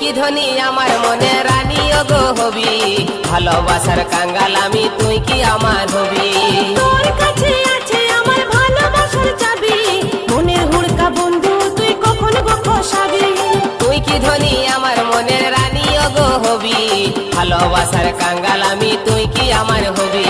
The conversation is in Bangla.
কি ধনী আমার মনে রানী ওগো হবি, ভালোবাসার কাঙ্গাল আমি তুই কি আমার হবি। তোর কাছে আছে আমার ভালোবাসার চাবি, মনের হুড়কা বন্ধু তুই কখন গো খসাবি। তুই কি ধনী আমার মনের রানী ওগো হবি, ভালোবাসার কাঙ্গাল আমি তুই কি আমার হবি।